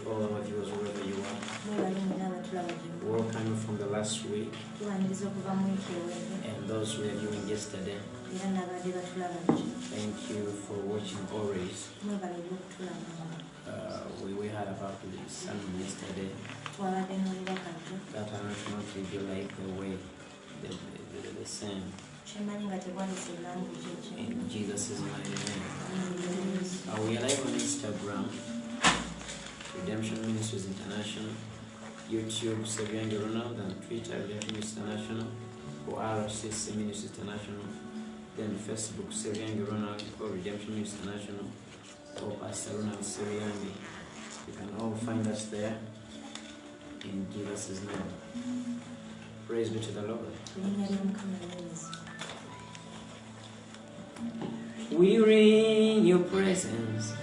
all our viewers wherever you are. Welcome from the last week. And those who are viewing yesterday. Thank you for watching always. We had about the sermon yesterday that are not really like the way the same. In Jesus' mighty name. We are live on Instagram, Redemption Ministries International, YouTube, Sseruyange Ronald, and Twitter, Redemption Ministries International, or RCC Ministries International, then Facebook, Sseruyange Ronald, or Redemption Ministries International, or Pastor Ronald Sseruyange. You can all find us there in Jesus' name. Praise be to the Lord. We're in your presence.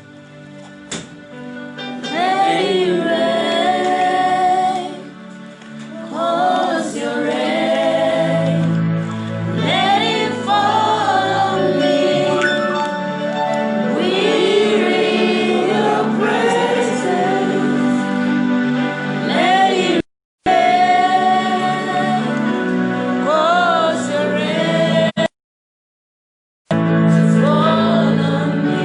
Hey, rain, cause your rain, let it fall on me. We're in your presence. Let it rain, cause your rain to fall on me.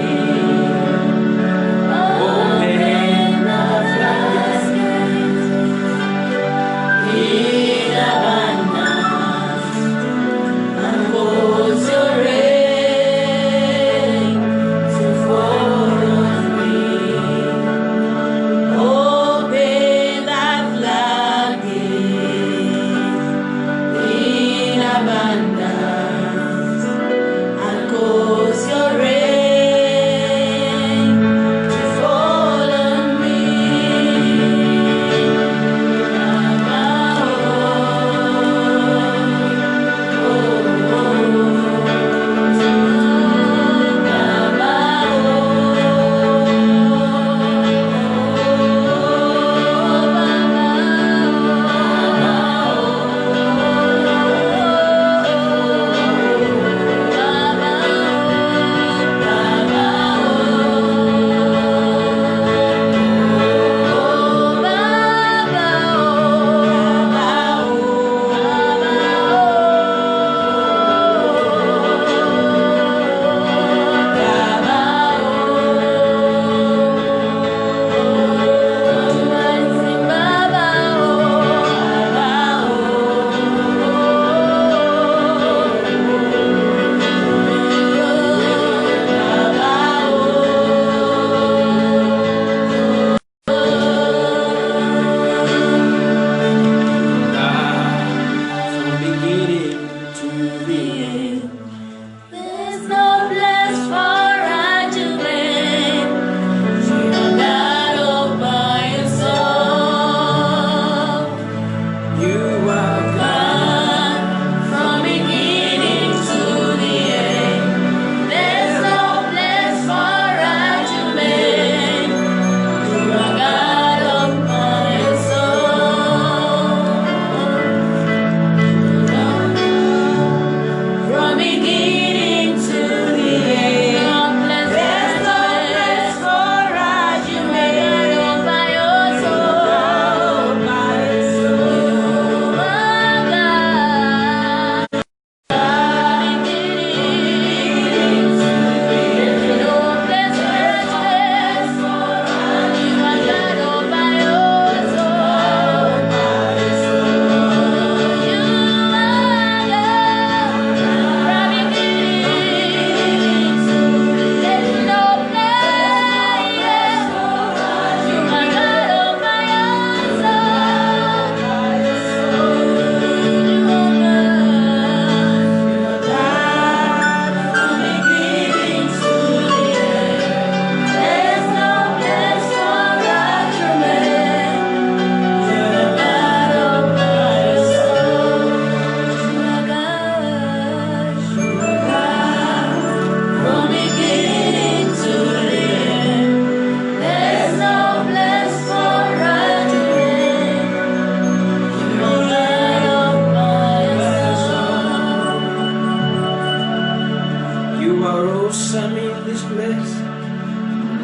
awesome in this place.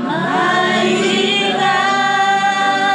Mighty God.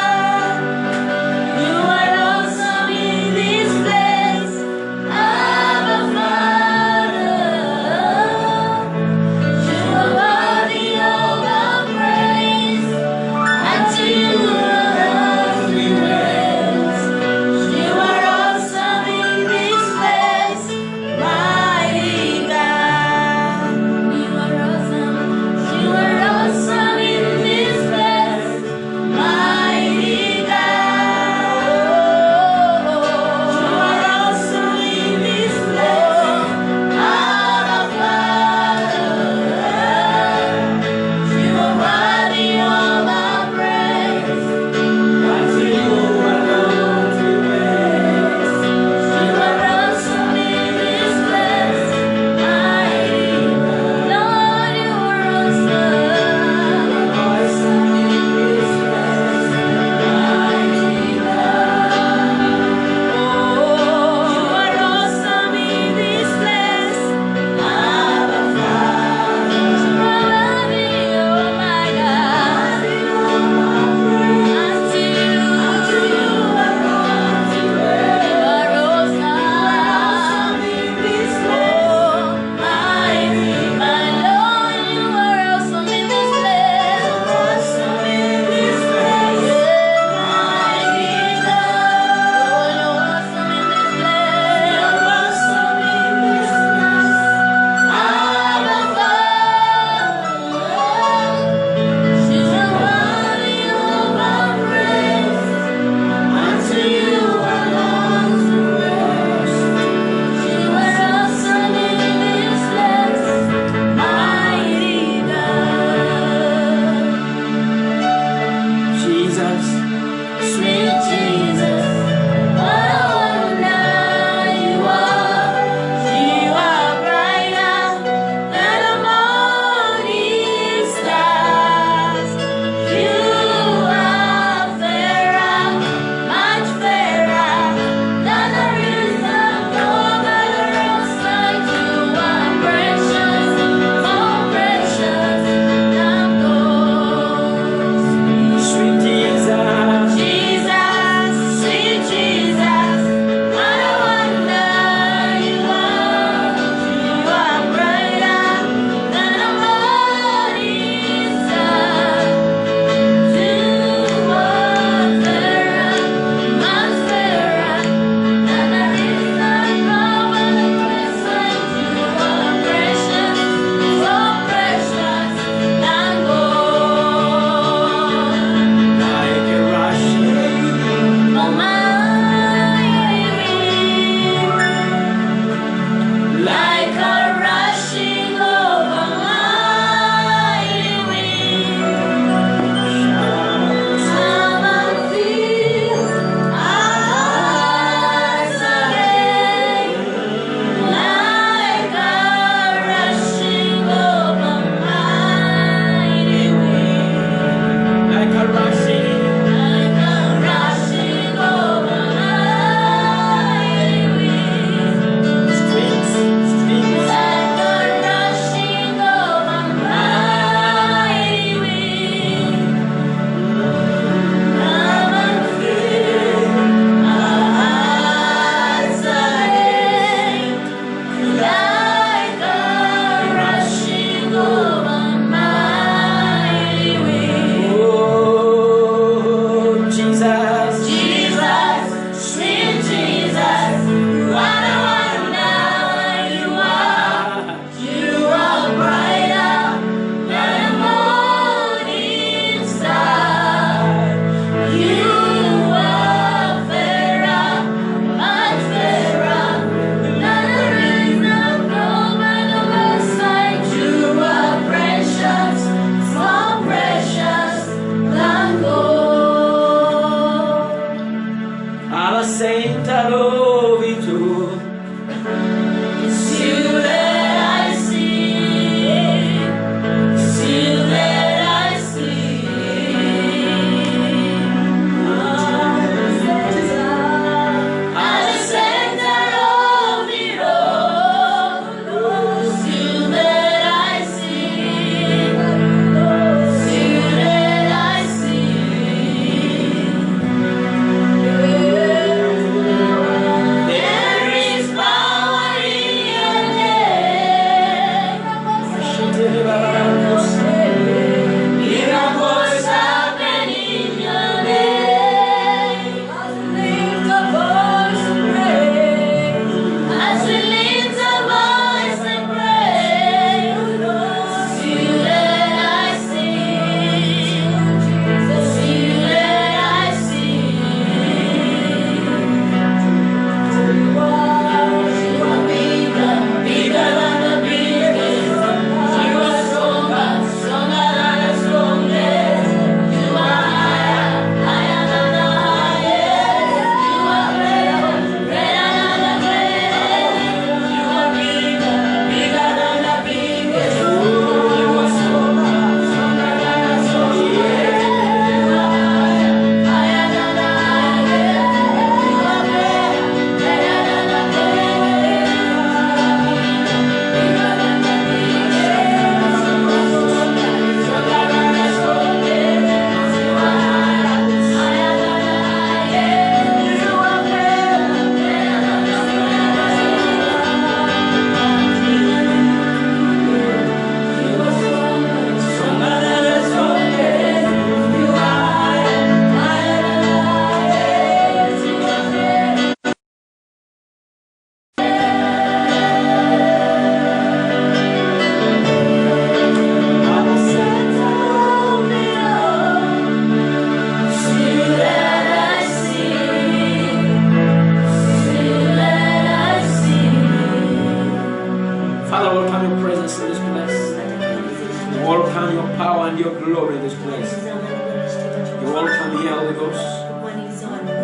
command your power and your glory in this place. You're welcome here, Holy Ghost.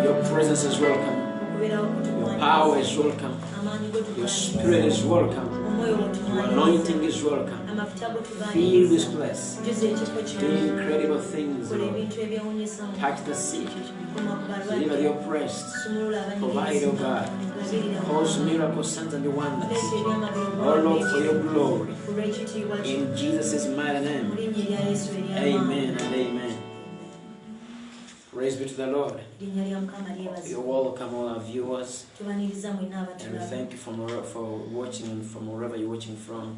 Your presence is welcome. Your power is welcome. Your spirit is welcome. Your anointing is welcome. Fill this place. Do incredible things, Lord. Touch the sick. Deliver the oppressed. Provide, O God. Cause miracles, signs, and wonders. Oh Lord, for your glory. In Jesus' mighty name. Amen and amen. Praise be to the Lord. You're welcome, all our viewers. And we thank you for watching from wherever you're watching from.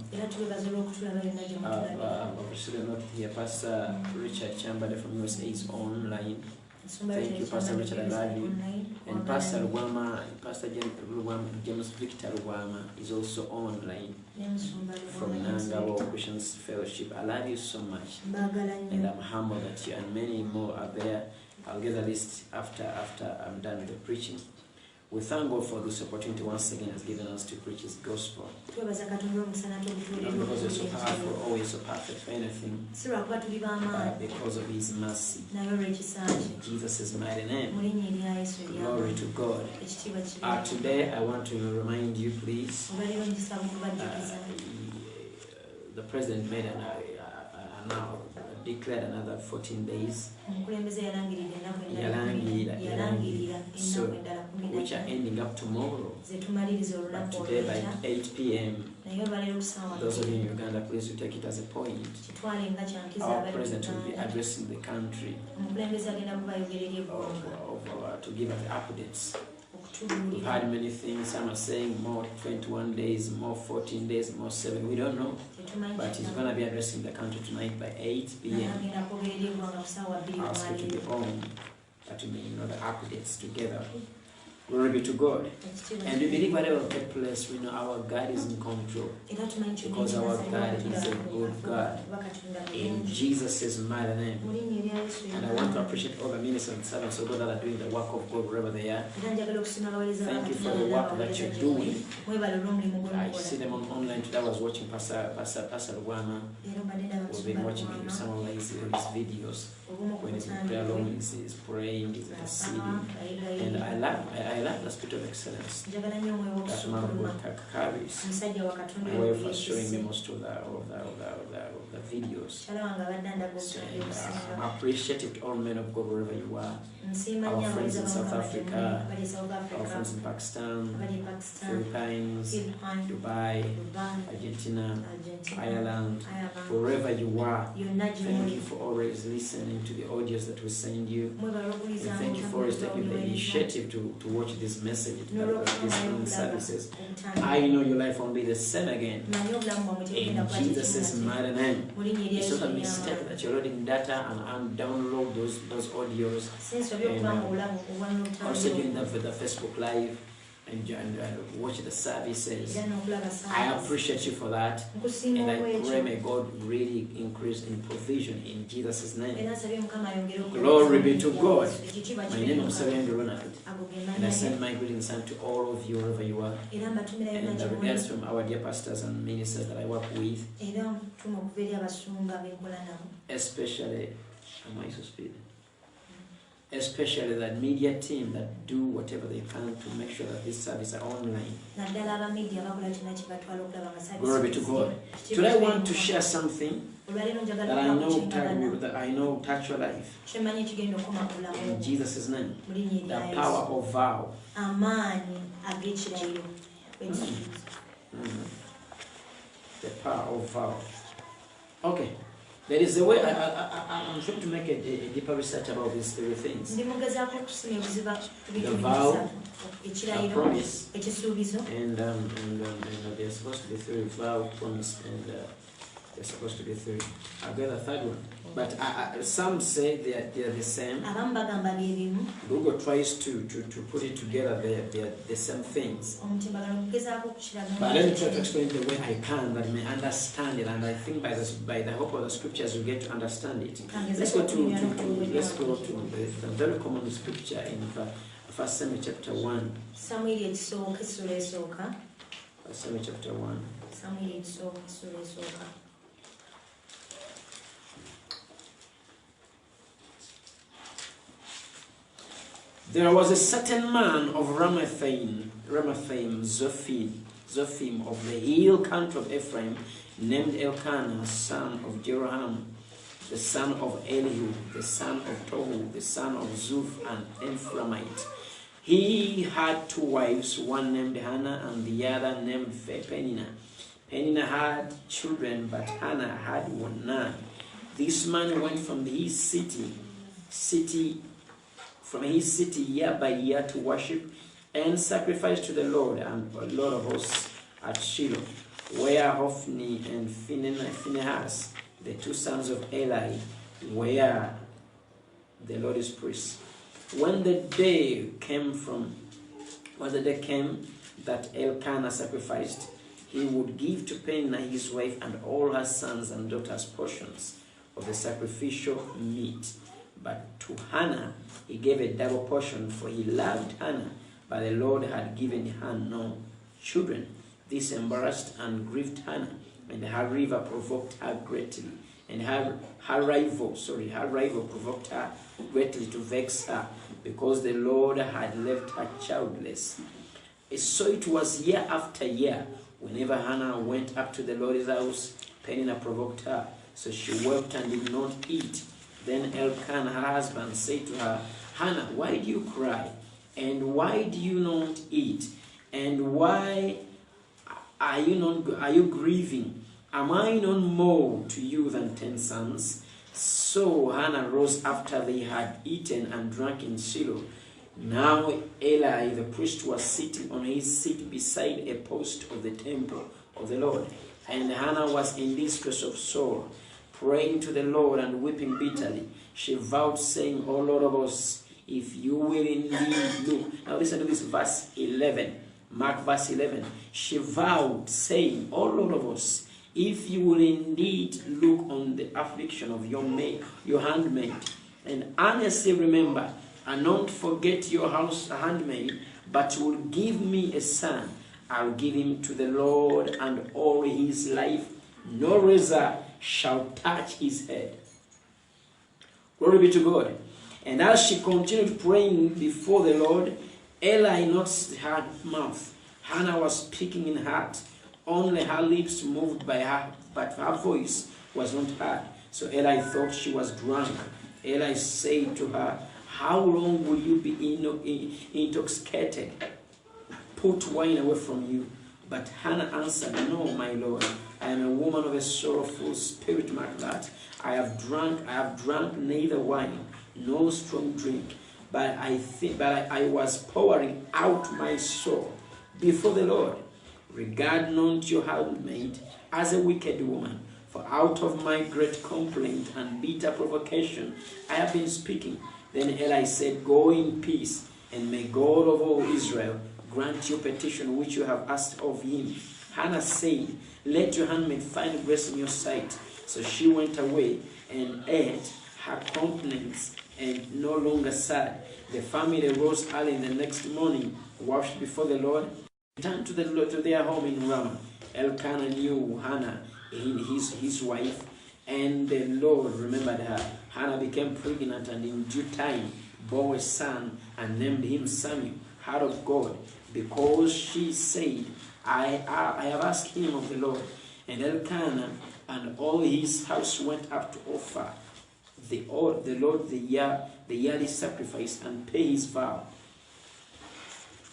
Here, Pastor Richard Chambade from USA is online. Thank you, Pastor Richard, I love you. And Pastor Luwama, Pastor James Victor Luwama is also online from Nangawa Christians Fellowship. I love you so much. And I'm humbled that you and many more are there. I'll get the list after I'm done with the preaching. We thank God for this opportunity once again has given us to preach His gospel. Not because you're so powerful, always so perfect for anything, but because of His mercy. In Jesus' mighty name. Glory to God. Today I want to remind you, please. The President made now declared another 14 days. So, which are ending up tomorrow. But today by 8 p.m. Those of you in Uganda, please take it as a point. Our President will be addressing the country to give us updates. We've had many things. Some are saying more 21 days, more 14 days, more 7. We don't know. But he's going to be addressing the country tonight by 8 p.m. I'll speak to the home that we may know the updates together. Glory be to God. And we believe whatever will take place, we know our God is in control. Because our God is a good God. In Jesus' mighty name. And I want to appreciate all the ministers and servants of God that are doing the work of God wherever they are. Thank you for the work that you're doing. I see them online today. I was watching Pastor Luwama. We've been watching some of his videos. When he's in prayer room, he's praying, he's interceding. And I love the spirit of excellence that man of God carries. My wife was showing me most of the videos. So, I'm appreciative to all men of God wherever you are. Our friends in South Africa, our friends in Pakistan, Philippines, Dubai, Argentina, Ireland, wherever you are. Thank you for always listening to the audios that we send you. We thank you for always taking the initiative to watch this message, these services. I know your life won't be the same again. In Jesus' mighty name. It's not a mistake that you're loading data and download those audios. And also doing that for the Facebook Live and watch the services. I appreciate you for that. And I pray may God really increase in provision in Jesus' name. Glory be to God. My name is Sseruyange Ronald. And I send my greetings to all of you wherever you are. And the regards from our dear pastors and ministers that I work with. Especially, am I so speedy? Especially that media team that do whatever they can to make sure that this service are online. Glory be to God. Today I want to share something that I know touch your life. In Jesus' name. The power of vow. The power of vow. Okay. There is a way I'm trying to make a deeper research about these three things. The vow, the promise, and they're supposed to be three: vow, promise, and they're supposed to be three. I've got a third one, but some say they're the same. Google tries to put it together. They're the same things. But let me try to explain the way I can that you may understand it, and I think by the help of the scriptures you get to understand it. Let's go to the very common scripture in 1 Samuel chapter 1. 1 Samuel chapter 1. There was a certain man of Ramathaim, Zophim of the hill country of Ephraim, named Elkanah, son of Jeroham, the son of Elihu, the son of Tohu, the son of Zuph, an Ephraimite. He had two wives, one named Hannah and the other named Peninnah. Peninnah had children, but Hannah had none. This man went from his city year by year to worship and sacrifice to the Lord and a lot of hosts at Shiloh, where Hophni and Phinehas, the two sons of Eli, were the Lord's priests. When the day came that Elkanah sacrificed, he would give to Peninnah his wife and all her sons and daughters portions of the sacrificial meat. But to Hannah he gave a double portion, for he loved Hannah, but the Lord had given her no children. This embarrassed and grieved Hannah, and her rival provoked her greatly, and her rival provoked her greatly to vex her, because the Lord had left her childless. So it was year after year, whenever Hannah went up to the Lord's house, Peninnah provoked her, so she wept and did not eat. Then Elkanah, her husband, said to her, Hannah, why do you cry? And why do you not eat? And why are you grieving? Am I not more to you than 10 sons? So Hannah rose after they had eaten and drunk in Shiloh. Now Eli the priest was sitting on his seat beside a post of the temple of the Lord. And Hannah was in distress of soul, praying to the Lord and weeping bitterly. She vowed, saying, O Lord of hosts, if you will indeed look. Now listen to this, verse 11. Mark verse 11. She vowed, saying, O Lord of hosts, if you will indeed look on the affliction of your handmaid, and honestly remember, and not forget your house handmaid, but will give me a son, I'll give him to the Lord, and all his life no razor shall touch his head. Glory be to God. And as she continued praying before the Lord, Eli noticed her mouth. Hannah was speaking in heart. Only her lips moved by her, but her voice was not heard. So Eli thought she was drunk. Eli said to her, how long will you be intoxicated? Put wine away from you. But Hannah answered, no, my Lord. I am a woman of a sorrowful spirit, mark that. I have drunk neither wine nor strong drink, but I was pouring out my soul before the Lord. Regard not your handmaid as a wicked woman, for out of my great complaint and bitter provocation I have been speaking. Then Eli said, go in peace, and may God of all Israel grant your petition which you have asked of him. Hannah said, let your handmaid find grace in your sight. So she went away and ate her countenance and no longer sad. The family rose early in the next morning, washed before the Lord, returned to their home in Ramah. Elkanah knew Hannah, his wife, and the Lord remembered her. Hannah became pregnant and in due time bore a son and named him Samuel, heart of God, because she said, I have asked him of the Lord. And Elkanah and all his house went up to offer the Lord the yearly sacrifice and pay his vow.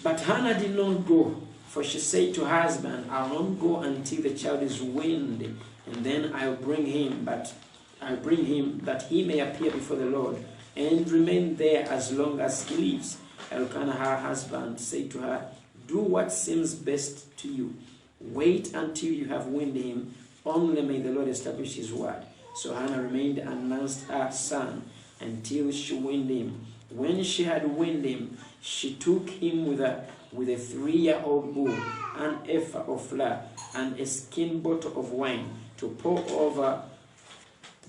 But Hannah did not go, for she said to her husband, I'll not go until the child is weaned, and then I'll bring him that he may appear before the Lord and remain there as long as he lives. Elkanah, her husband, said to her, do what seems best to you. Wait until you have weaned him. Only may the Lord establish his word. So Hannah remained and nursed her son until she weaned him. When she had weaned him, she took him with a 3-year-old bull, an ephah of flour, and a skin bottle of wine to pour over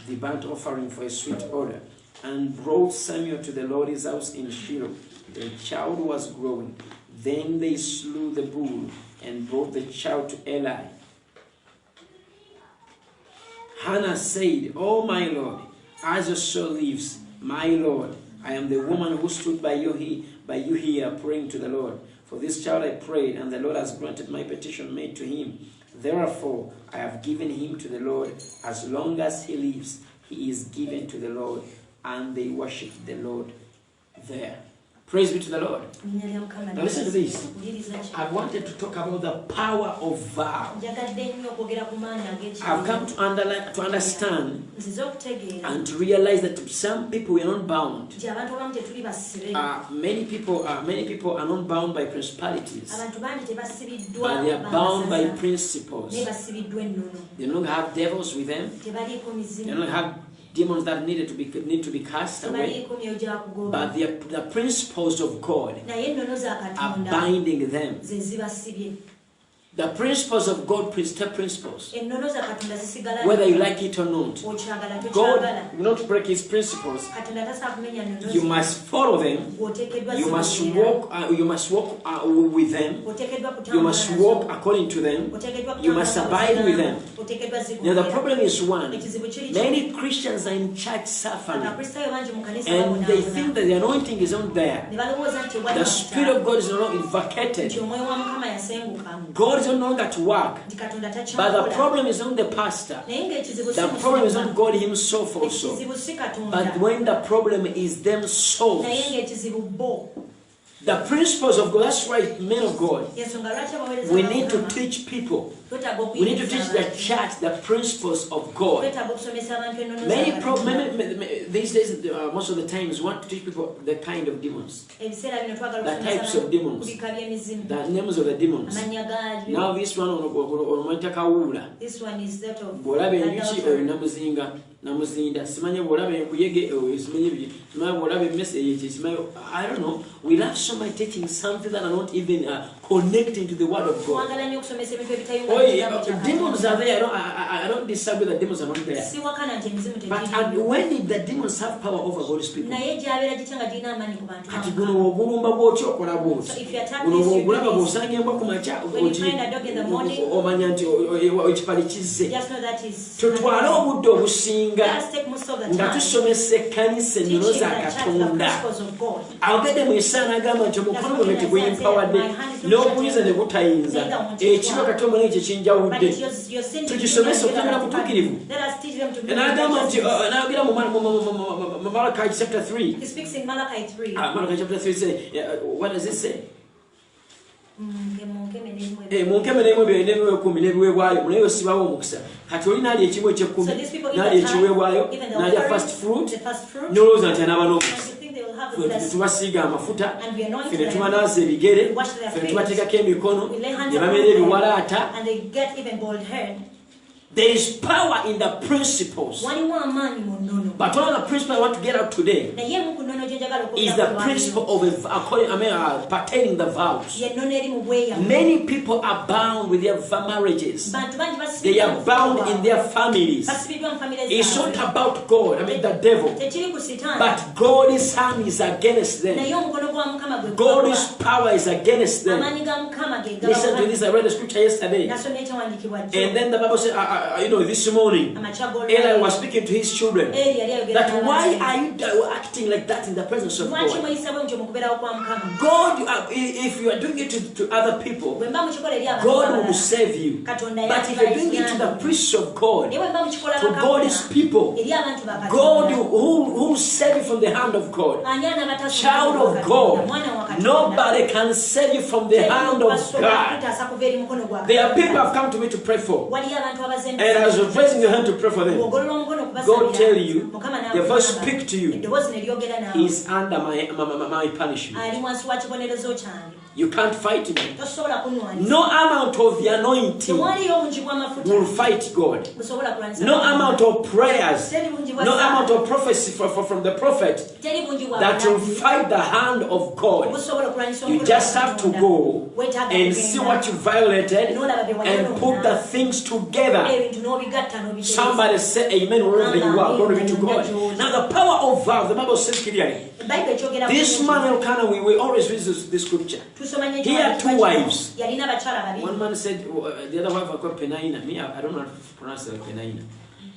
the burnt offering for a sweet odor, and brought Samuel to the Lord's house in Shiloh. The child was growing. Then they slew the bull and brought the child to Eli. Hannah said, O my Lord, as your soul lives, my Lord, I am the woman who stood by you here praying to the Lord. For this child I prayed, and the Lord has granted my petition made to him. Therefore, I have given him to the Lord. As long as he lives, he is given to the Lord. And they worship the Lord there. Praise be to the Lord. Now listen to this. I wanted to talk about the power of vow. I've come to understand and to realize that some people are not bound. Many people are not bound by principalities, but they are bound by principles. They don't have devils with them. They don't have demons that need to be cast away, but the principles of God are binding them. The principles of God, principles, whether you like it or not. God will not break his principles. You must follow them. You must walk. You must walk with them. You must walk according to them. You must abide with them. Now the problem is one: many Christians are in church suffering, and they think that the anointing is not there. The Spirit of God is not vacated. God is no longer at work. But the problem is not the pastor. The problem is not God himself also. But when the problem is them souls. The principles of God, that's right, men of God. We need to teach people. We need to teach the church the principles of God. These days, most of the times, we want to teach people the kind of demons, the types of demons, the names of the demons. Now this one is that of I don't know. We love so much teaching something that are not even connecting to the word of God. Demons are there. I don't disagree that demons are not there. But when did the demons have power over God's people? So if you attack this, you find a dog in the morning, just know that is let us take most of the time teaching the church the principles of God. Malachi chapter 3. He speaks in Malachi 3. Malachi chapter 3 says, what does it say? So these people eat even the first fruit, and you think they will have the blessing, and we anoint them, we wash their face, we lay hands on them, and they get even bald head. There is power in the principles. But one of the principles I want to get out today is the principle of pertaining the vows. Many people are bound with their marriages. They are bound in their families. It's not about God, the devil. But God's hand is against them. God's power is against them. Listen to this, I read the scripture yesterday. And then the Bible said, this morning, Eli was speaking to his children that why are you acting like that in the presence of God? God, if you are doing it to other people, God will save you. But if you're doing it to the priests of God, to God's people, God who save you from the hand of God. Child of God, nobody can save you from the hand of God. There are people who have come to me to pray for. And as you're raising your hand to pray for them, God tell you, the voice speak to you, is under my punishment. You can't fight me. No amount of the anointing will fight God. No amount of prayers, no amount of prophecy from the prophet that will fight the hand of God. You just have to go and see what you violated and put the things together. Somebody say amen wherever you are. Glory be to God. Now the power of vow, the Bible says clearly. This man Elkanah, we always read this scripture. He had two wives. One man said, the other wife was called Penina. Me, I don't know how to pronounce Penina.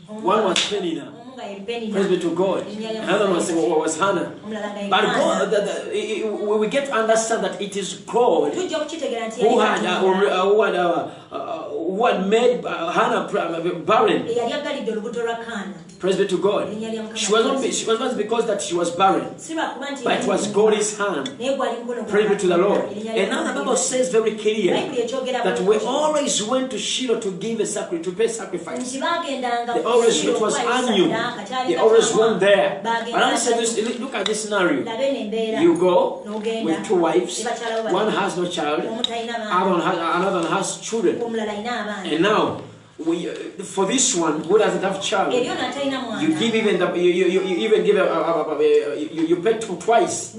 One was Penina. Praise be to God. Another one was Hannah. But God, we get to understand that it is God who had made Hannah barren. Praise be to God. She was not because that she was barren, but it was God's hand. Praise be to the Lord. And now the Bible says very clearly that we always went to Shiloh to give a sacrifice, to pay sacrifice. They always, it was annual. They always went there. But I said this, look at this scenario. You go with two wives. One has no child. Another one has children. And now, for this one who doesn't have child, you give even you pay twice.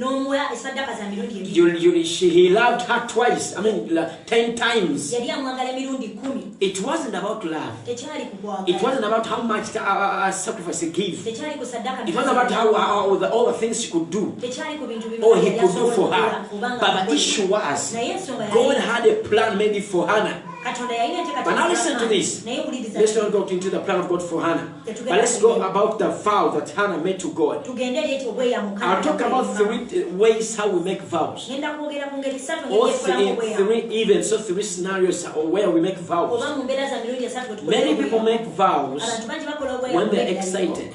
He loved her twice. I mean 10 times. It wasn't about love. It wasn't about how much sacrifice he gave. It wasn't about how all the things he could do or he could do for her. But the issue was God had a plan maybe for Hannah. But now listen to this. Let's not go into the plan of God for Hannah. But let's go about the vow that Hannah made to God. I'll talk about 3 ways how we make vows. Or 3 scenarios where we make vows. Many people make vows when they're excited.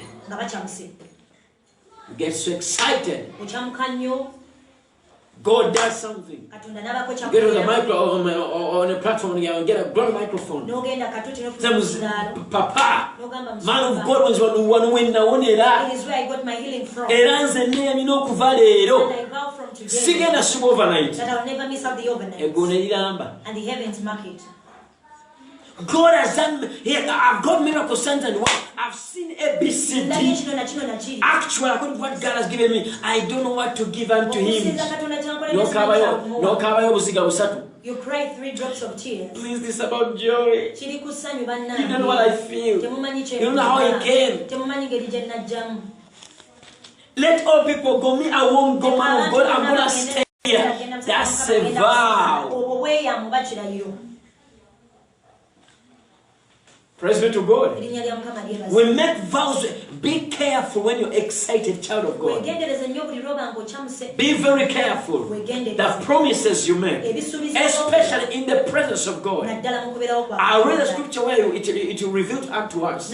You get so excited. God does something. Get on the microphone on a platform and get a broad microphone. Papa, man of God was one win. It is where I got my healing from. And I vow from today that I'll never miss out the overnight. And the heavens mark it. God has done here. I've got miracle signs and wonders. I've seen ABCD. Actually, according to what God has given me, I don't know what to give unto Him. You cry 3 drops of tears. Please, this is about joy. You don't know what I feel. You don't know how it came. Let all people go. Me, I won't go, man of God. I'm going to stay here. That's a vow. Praise be to God. We make vows. Be careful when you're excited, child of God. Be very careful the promises you make, especially in the presence of God. I read the scripture where it will reveal to us.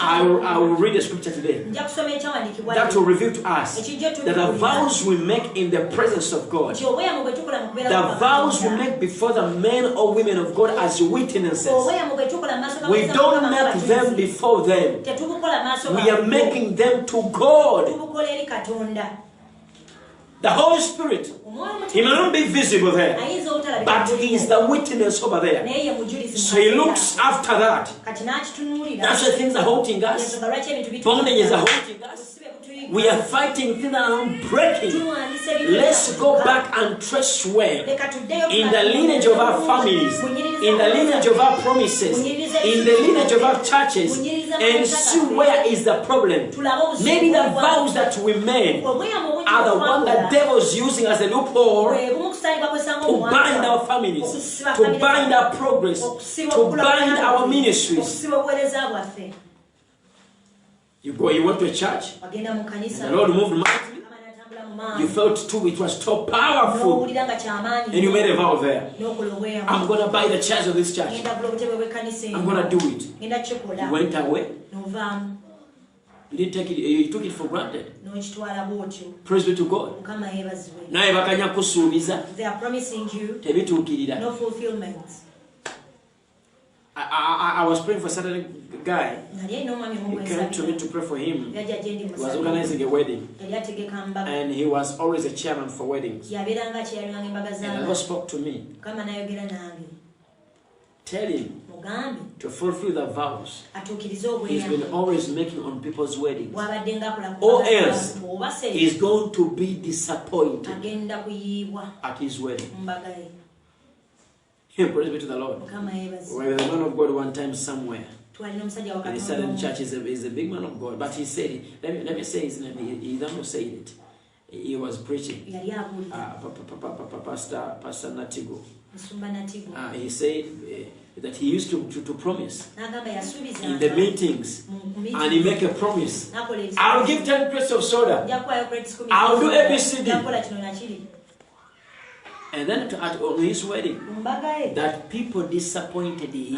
I will read the scripture today. That will reveal to us that the vows we make in the presence of God, the vows we make before the men or women of God as witnesses, we don't make them before them. We are making them to God. The Holy Spirit, He may not be visible there, but He is the witness over there. So He looks after that. That's why things are holding us. Bondages are holding us. We are fighting things that are breaking. Let's go back and trace where in the lineage of our families, in the lineage of our promises, in the lineage of our churches, and see where is the problem. Maybe the vows that we made are the one that devil is using as a loophole to bind our families, to bind our progress, to bind our ministries. You went to a church, and the Lord moved mightily. You felt too, it was so powerful, and you made a vow there. I'm going to buy the chairs of this church. I'm going to do it. You went away. You didn't take it, you took it for granted. Praise be to God. They are promising you no fulfillment. I was praying for a certain guy. He came to me to pray for him. He was organizing a wedding. And he was always a chairman for weddings. And the Lord spoke to me. Tell him to fulfill the vows he's been always making on people's weddings. Or else he's going to be disappointed at his wedding. Praise be to the Lord. Well, the man of God one time somewhere. In a certain church, is a big man of God. But he said, let me say his name. He never said it. He was preaching. Pastor Natigo. He said, that he used to promise in the meetings, and he make a promise. I'll give 10 crates of soda. I'll do ABCD. And then on his wedding, that people disappointed him.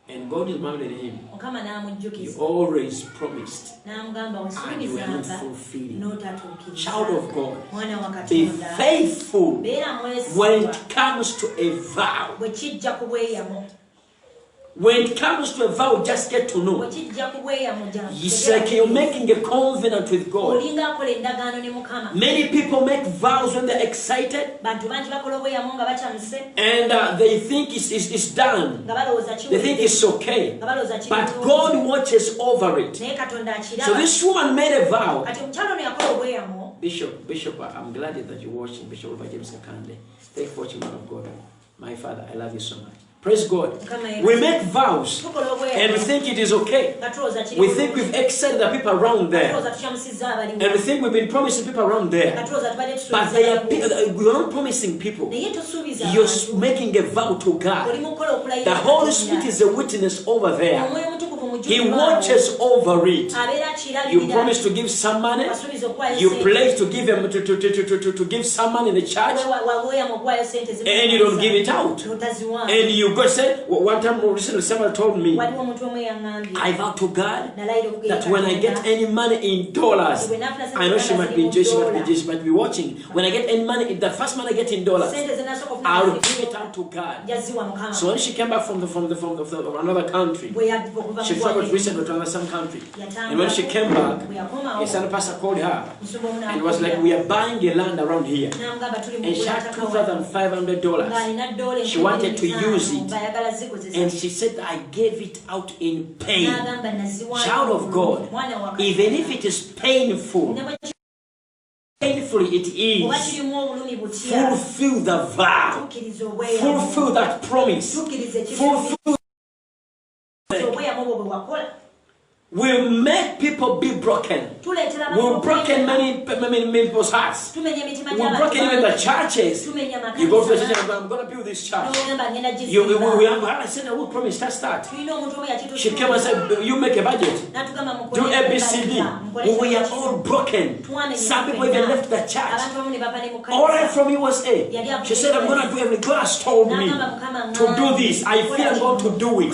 And God is married him. You always promised, and you were not fulfilling. Child of God, be faithful when it comes to a vow. When it comes to a vow, just get to know. It's like you're making a covenant with God. Many people make vows when they're excited, and they think it's done. They think it's okay. But God watches over it. So this woman made a vow. Bishop, I'm glad that you're watching. Bishop Robert James Kakande. Thank you for watching, man of God. My father, I love you so much. Praise God. We make vows and we think it is okay. We think we've excited the people around there. And we think we've been promising people around there. But we are not promising people. You're making a vow to God. The Holy Spirit is a witness over there. He watches over it. You promise to give some money. You pledge to give them to give some money in the church, and you don't give it out. And you go say, one time recently someone told me, I vow to God that when I get any money in dollars, I know she might be Jewish, she might be watching. When I get any money, the first money I get in dollars, I'll give it out to God. So when she came back from another country, she traveled recently to some country, and when she came back, a son pastor called her and was like, we are buying a land around here, and she had $2,500. She wanted to use it, and she said, I gave it out in pain. Child of God, even if it is painful it is, fulfill the vow, fulfill that promise, fulfill. Will make people be broken. Will broken many people's hearts. Will broken even the churches. You go to the church and I'm going to build this church. I said, I will promise, start. She came and said, you make a budget. Do ABCD. We are all broken. Some people even left the church. All right from USA. She said, I'm going to do everything. God has told me to do this. I feel I'm going to do it.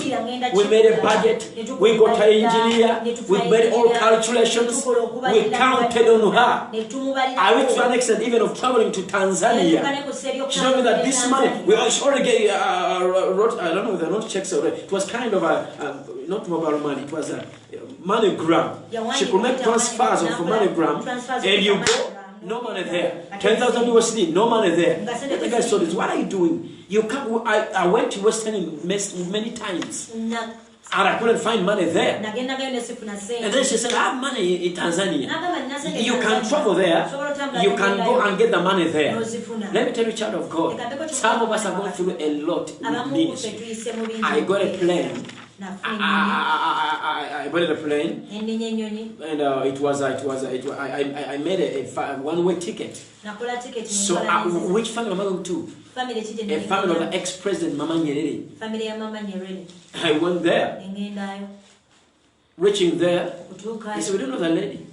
We made a budget. We got an engineer. We made all calculations. We counted on her. I went to an extent even of traveling to Tanzania. She told me that this money, we already get, I don't know, they're not checks already. It was kind of a, not mobile money, it was a MoneyGram. She could make transfers of MoneyGram, and you go, no money there. 10,000 USD, no money there. And the guy saw this, what are you doing? You can't, I went to Western many times. And I couldn't find money there. And then she said, I have money in Tanzania. You can travel there. You can go and get the money there. Let me tell you, child of God, some of us are going through a lot with ministry. I got a plane. I bought a plane, and I made a one-way ticket. So which family am I going to? A family of the ex-president Mama Nyerere. I went there. Reaching there, they said, we don't know the lady.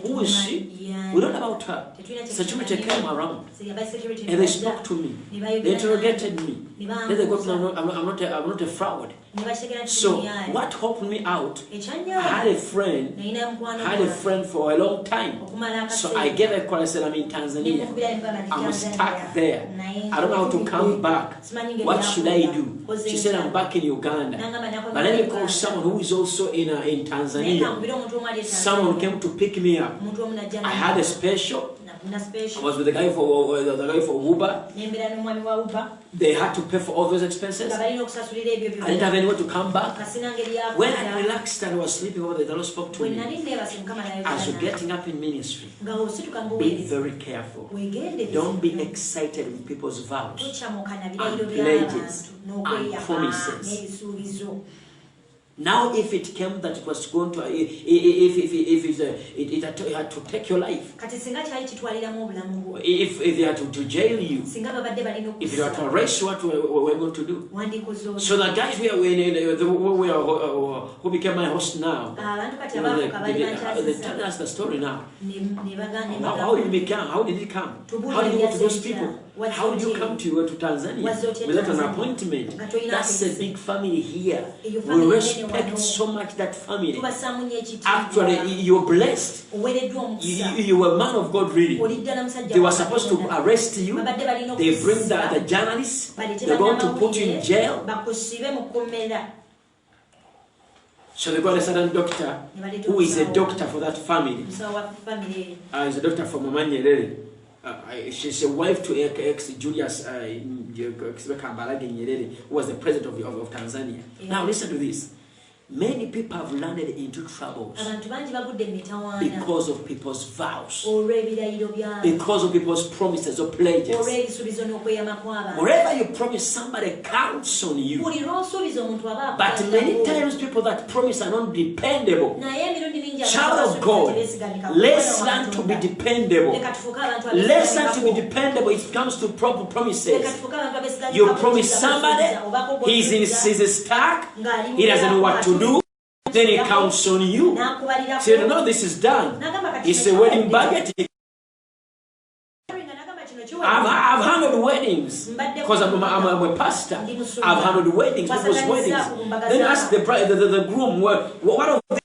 Who is she? We don't know about her. Security came around, and they spoke to me. They interrogated me. Then they got, I'm not a fraud. So what helped me out, I had a friend for a long time. So I gave a call and said, I'm in Tanzania. I'm stuck there. I don't know how to come back. What should I do? She said, I'm back in Uganda. But let me call someone who is also in Tanzania. Someone came to pick me up. I had a special. I was with the guy for Uber. They had to pay for all those expenses. I didn't have anywhere to come back. When I relaxed and I was sleeping over there, the Lord spoke to me. As you're getting up in ministry, be very careful. Don't be excited with people's vows and pledges and promises. Now, if it came that it was going to, if it had to take your life, if they had to jail you, if they had to arrest you, what we're going to do? So the guys who became my host now, they tell us the story now. How did it come? How did you go to those people? How did you come to Tanzania without an appointment? That's a big family here. We respect so much that family. Actually, you're blessed. You were a man of God, really. They were supposed to arrest you. They bring the journalists. They're going to put you in jail. So they got a certain doctor who is a doctor for that family. He's a doctor for Mama Nyerere. She's a wife to ex-Julius who was the president of Tanzania. Now listen to this. Many people have landed into troubles because of people's vows, because of people's promises or pledges. Wherever you promise, somebody counts on you. But many times people that promise are not dependable. Child of God, let's learn to be dependable. Let's learn to be dependable. It comes to proper promises. You promise somebody, he's stuck, he doesn't know what to do, then he counts on you. Say, no, this is done. It's a wedding budget. I've handled weddings because I'm a pastor. I've handled weddings, people's weddings. Then ask the bride, the groom, what are they?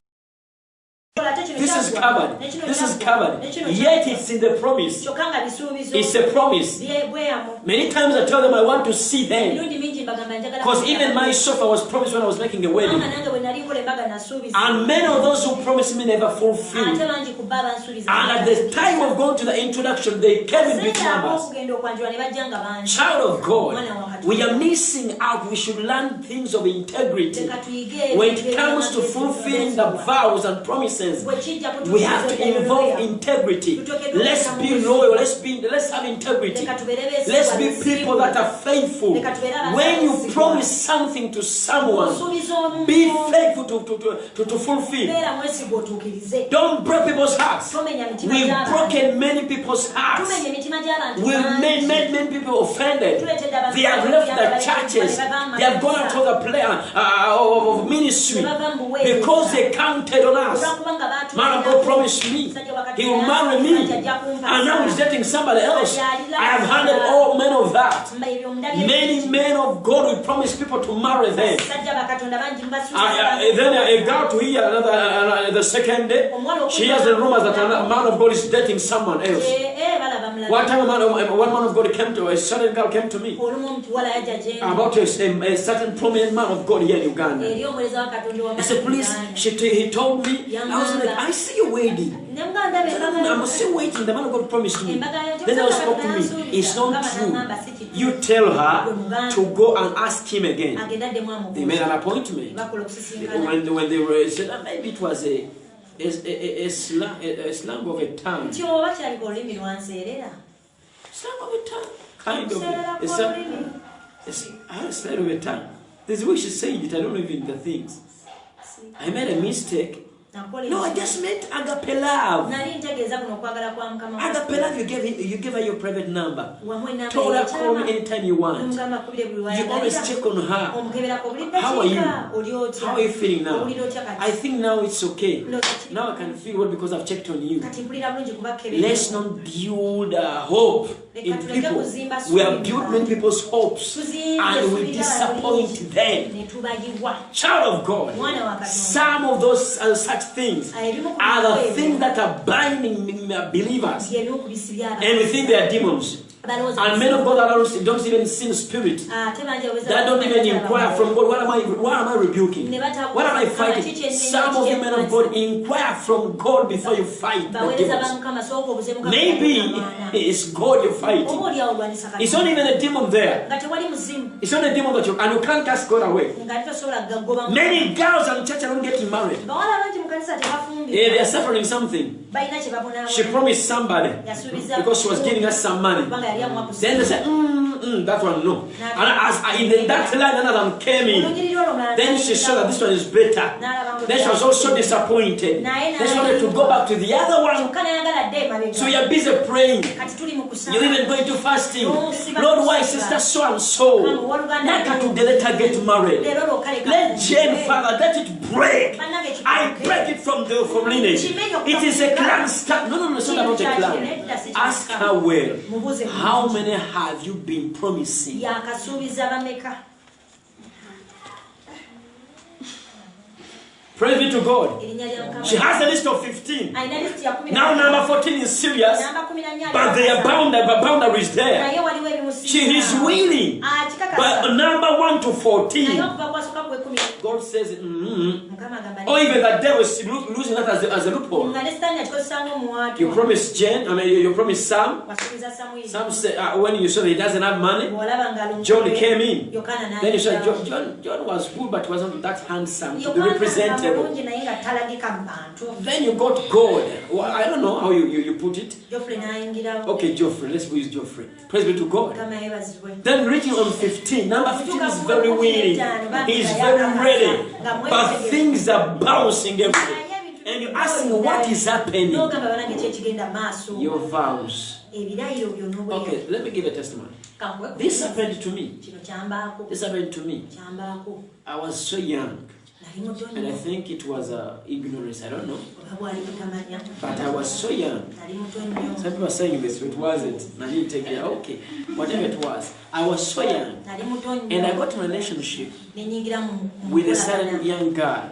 This is covered. This is covered. Yet it's in the promise. It's a promise. Many times I tell them I want to see them. Because even myself I was promised when I was making a wedding. And many of those who promised me never fulfilled. And at the time of going to the introduction, they came in big numbers. Child of God, we are missing out. We should learn things of integrity. When it comes to fulfilling the vows and promises, we have to involve integrity. Let's be loyal. Let's have integrity. Let's be people that are faithful. When you promise something to someone, be faithful to fulfill. Don't break people's hearts. We've broken many people's hearts. We've made many people offended. They have left the churches. They have gone out of the plan of ministry because they counted on us. Man of God promised me he will marry me, and now he's dating somebody else. I have handled all men of that. Many men of God will promise people to marry them. Then a girl to hear the second day, she has the rumors that a man of God is dating someone else. One time one man of God came to, a certain girl came to me about a certain prominent man of God here in Uganda. He said, please, he told me, I was like, I see you waiting. I'm still waiting. The man of God promised me. Then they spoke to me. It's not true. You tell her to go and ask him again. They made an appointment. When they were said, maybe it was a slang of a tongue. Slang of a tongue. Kind of. It's a slang of a tongue. There's a way she's saying it. I don't know even the things. I made a mistake. No, I just meant agape love. Agape love, you give her your private number. Told her call me anytime you want. You always check on her. How are you? How are you feeling now? I think now it's okay. Now I can feel well because I've checked on you. Let's not build hope in people. We have built many people's hopes and we disappoint them. Child of God, some of those such things are the things that are binding believers, and we think they are demons. And men of God that don't even see the spirit, that don't even inquire from God, what am I rebuking? What am I fighting? Some of you men of God inquire from God before you fight the demons. Maybe it's God you're fighting. It's not even a demon there. It's not a demon that and you can't cast God away. Many girls in church are not getting married. They are suffering something. She promised somebody because she was giving us some money. Then they said, that one, no. And as in that line, another one came in. Then she saw that this one is better. Then she was also disappointed. Then she wanted to go back to the other one. So you're busy praying. You're even going to fasting. Lord, why sister so and so? Not to let her get married. Let Jane, Father, let it break. I break it from lineage. It is a clan start. No, it's not about a clan. Ask her well. How many have you been promising? Praise be to God. She has a list of 15. Now number 14 is serious, but their boundaries there. She is willing, but number 1 to 14, God says, or even the devil is losing that as a loophole. You promised Jen, you promised Sam. Sam said, when you saw that he doesn't have money, John came in. Then you said, John was good, but wasn't that handsome to be represented. Then you got God. Well, I don't know how you put it. Okay, Geoffrey. Let's use Geoffrey. Praise be to God. Then reaching on 15. Number 15 is very willing. He's very ready. But things are bouncing everywhere. And you're asking what is happening. Your vows. Okay, let me give a testimony. This happened to me. This happened to me. I was so young. And I think it was ignorance, I don't know. But I was so young. Some people are saying this, it wasn't. I didn't take it. Okay, whatever it was. I was so young. And I got in a relationship with a certain young girl.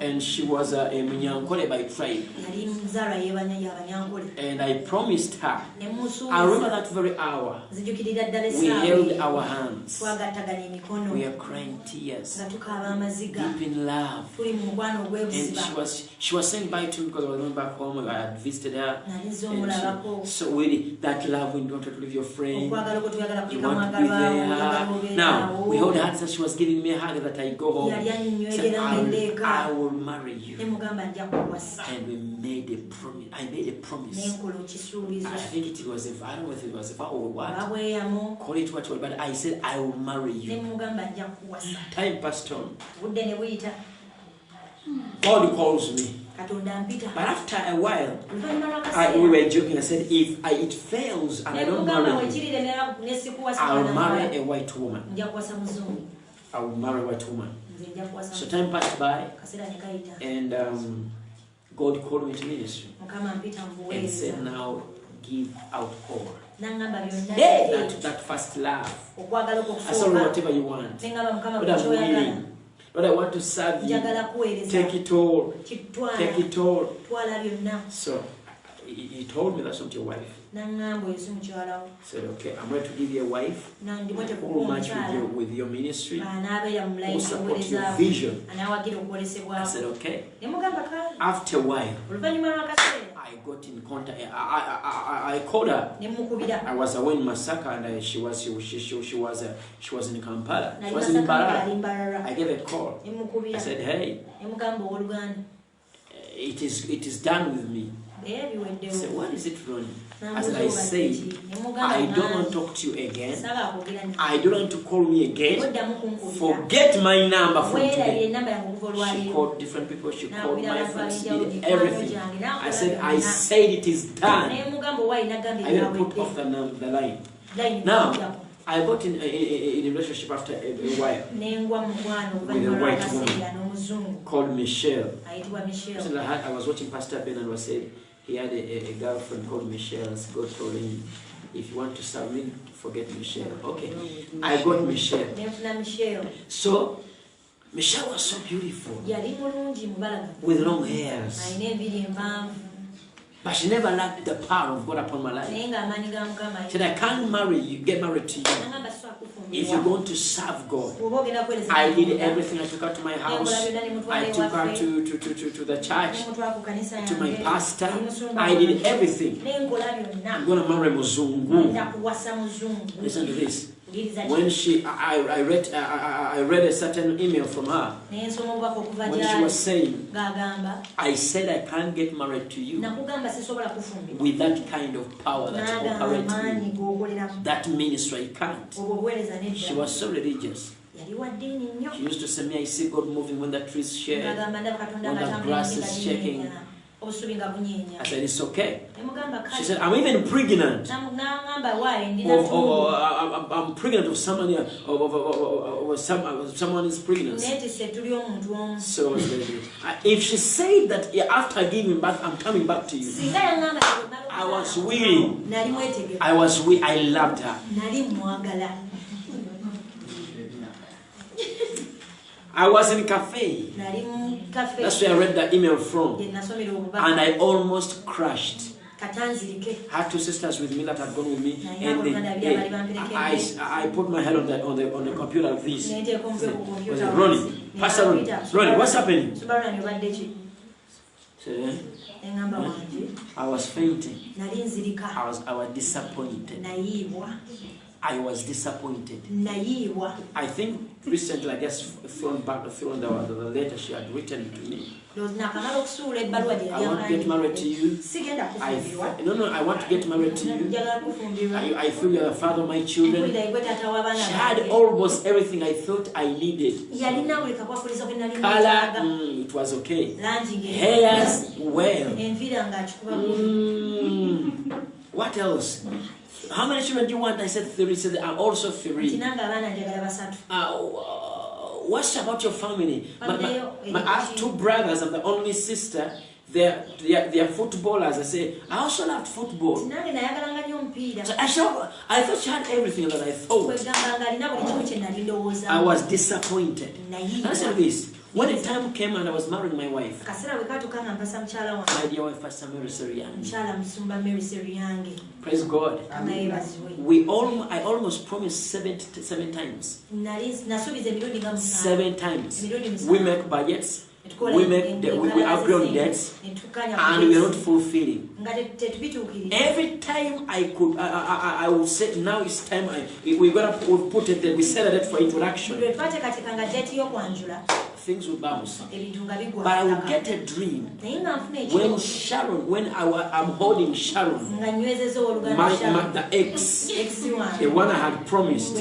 And she was a Munyankole by tribe. And I promised her. I remember that very hour. We held our hands. We are crying tears. Deep in love. And she was saying bye to me because I was going back home. I had visited her. And so really, that love when you wanted to leave your friend. You want to be there. Now, we held hands and she was giving me a hug that I go home. Said, I will marry you. And we made a promise. I made a promise. I think it was a vow. I don't know if it was a vow or what. Call it what, but I said I will marry you. Time passed on. God calls me. But after a while, we were joking. I said, if it fails and I don't marry you, I'll marry a white woman. I will marry a white woman. So time passed by, and God called me to ministry and said, now give out all. That first love. I said, whatever you want. But I'm willing. But I want to serve you. Take it all. Take it all. So he told me that's not your wife. Said, okay, I'm going to give you a wife who will match with your ministry, who will support your vision. I said, okay. After a while, I got in contact. I called her. I was away in Masaka, and she was in Kampala. She was in Mbarara. I gave a call. I said, hey, it is done with me. I said, what is it, Ronnie? As I said, I don't want to talk to you again. I don't want to call me again. Forget my number from today. She called different people. She called my friends. She did everything. I said it is done. I didn't put off the line. Now, I got in a relationship after a while with a white woman called Michelle. I was watching Pastor Ben and was saying he had a girlfriend called Michelle. God told him, if you want to serve me, forget Michelle. Okay, I got Michelle. So Michelle was so beautiful with long hairs. But she never lacked the power of God upon my life. She said, I can't marry you, get married to you if you're going to serve God. I did everything. I took her to my house. I took her to the church, to my pastor. I did everything. I'm going to marry Muzungu. Listen to this. When I read a certain email from her, when she was saying, I said I can't get married to you with that kind of power that operates in that ministry. I can't. She was so religious. She used to say me, I see God moving when the trees shake, when the grass is shaking. I said, it's okay. She said, I'm even pregnant. I'm pregnant of someone, someone is pregnant. So if she said that after giving birth, I'm coming back to you, I was willing. I loved her. I was in a cafe. That's where I read the email from. And I almost crashed. I had two sisters with me that had gone with me. And I put my head on the computer like this. Was it Ronnie? Pastor Ronnie, what's happening? I was fainting. I was disappointed. I was disappointed. I think recently I just thrown the letter she had written to me. I want to get married to you. I want to get married to you. I feel you're the father of my children. She had almost everything I thought I needed. Color, it was okay. Hairs, well. What else? How many children do you want? I said 3. She said, I'm also 3. What's about your family? I have 2 brothers. I'm the only sister. They're footballers. I say, I also loved football. So I thought she had everything that I thought. I was disappointed. I said this. When the time came and I was marrying my wife, my dear wife, Pastor Sseruyange, praise God. I almost promised 7 times. 7 times. We make budgets. We agree on debts, and we are not fulfilling. Every time I will say, now it's time. We're gonna put it there. We set a date for introduction. Things will bounce. But I will get a dream when I'm holding Sharon, the ex, the one I had promised.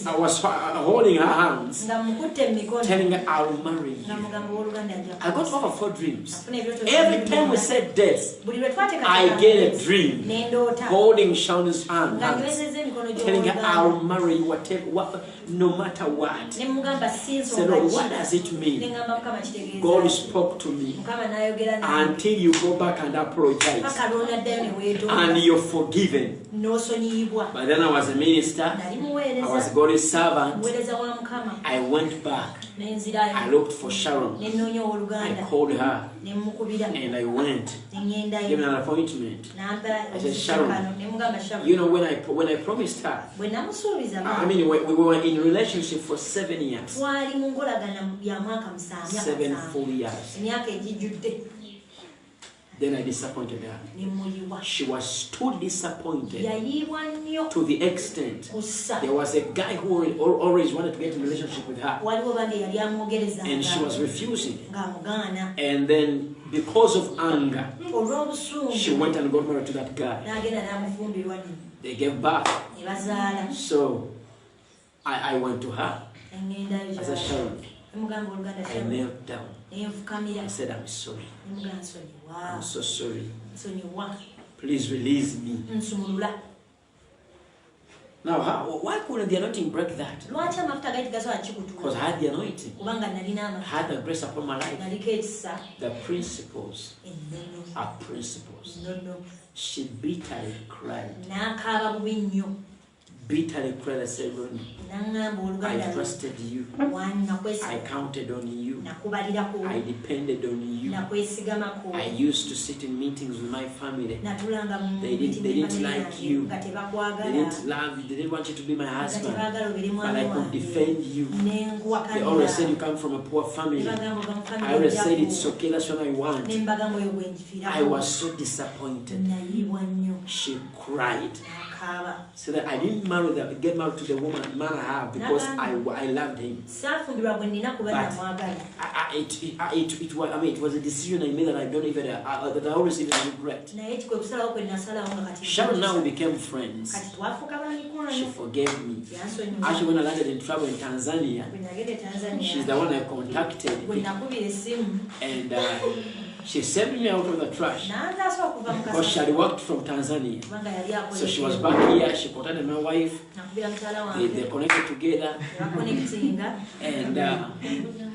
I was holding her hands, telling her I'll marry you. I got over 4 dreams. Every time we said death, I get a dream holding Sharon's hands, telling her I'll marry you, no matter what. So, Lord, what does it mean? God spoke to me until you go back and apologize and you're forgiven. But then I was a minister, I was God's servant. I went back, I looked for Sharon, I called her, and I went, gave an appointment. I said, Sharon, you know, when I promised her, I mean, we were in relationship for 7 years. 7 full years. Then I disappointed her. She was too disappointed to the extent there was a guy who always wanted to get in a relationship with her, and she was refusing. And then because of anger, she went and got married to that guy. They gave birth. So I went to her. I said, Sharon, I knelt down. I said, I'm sorry. I'm so sorry. Please release me. Now, why couldn't the anointing break that? Because I had the anointing. I had the grace upon my life. The principles are principles. She bitterly cried. Bitterly cried. I said, Ronald, I trusted you. I counted on you. I depended on you. I used to sit in meetings with my family. They didn't like you. They didn't love you. They didn't want you to be my husband. But I could defend you. They always said you come from a poor family. I always said it's okay, that's what I want. I was so disappointed. She cried. So that I didn't get married to the woman man I have because I loved him. But it was a decision I made that I don't even that I always even regret. Sharon now we became friends. She forgave me. Actually, when I landed in trouble in Tanzania, she's the one I contacted, and she saved me out of the trash because she had worked from Tanzania. So she was back here, she contacted my wife, they connected together, and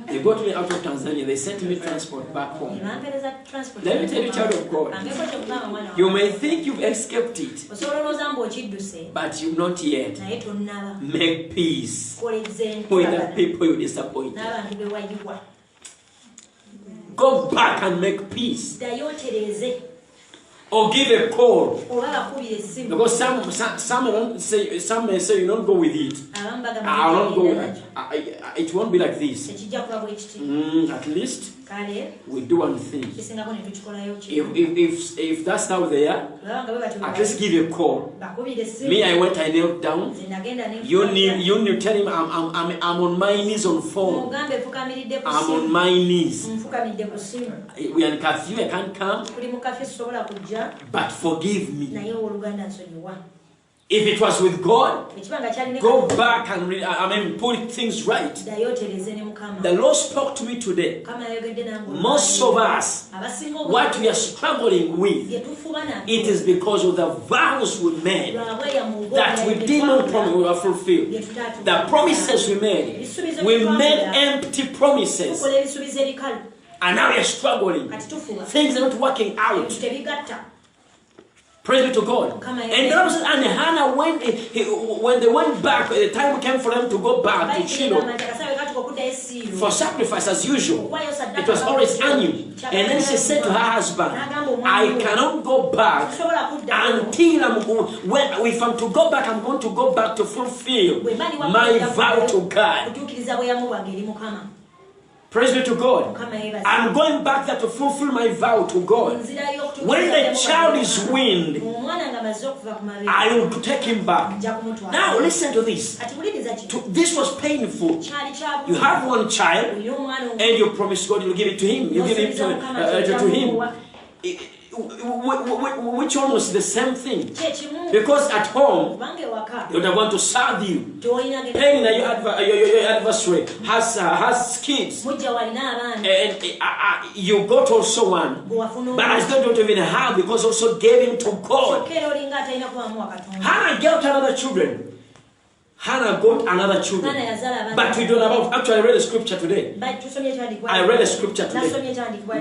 they got me out of Tanzania, they sent me transport back home. Let me tell you, child of God, you may think you've escaped it, but you've not yet. Make peace with the people you disappointed. Go back and make peace. Or give a call. Because some may say you don't go with it. I won't go with it. It won't be like this. At least we do one thing. If that's how they are, at least give a call. Me, I went, I knelt down. You need tell him I'm on my knees on phone. I'm on my knees. We are in curfew, I can't come. But forgive me. If it was with God, go back and put things right. The Lord spoke to me today. Most of us, what we are struggling with, it is because of the vows we made that we did not fulfill. The promises we made empty promises. And now we are struggling. Things are not working out. Praise be to God. And Hannah, when they went back, the time came for them to go back to Shiloh for sacrifice as usual. It was always annual. And then she said to her husband, I cannot go back until if I'm to go back, I'm going to go back to fulfill my vow to God. Praise be to God. I'm going back there to fulfill my vow to God. When the child is weaned, I will take him back. Now listen to this. This was painful. You have one child and you promise God you'll give it to him. You give it to him. Which almost the same thing. Because at home, you don't want to serve you. Pain your adversary has kids. And you got also one. But I still don't even have because also gave him to God. Hannah got another children. Hannah got another children. But we don't know about. Actually, I read a scripture today.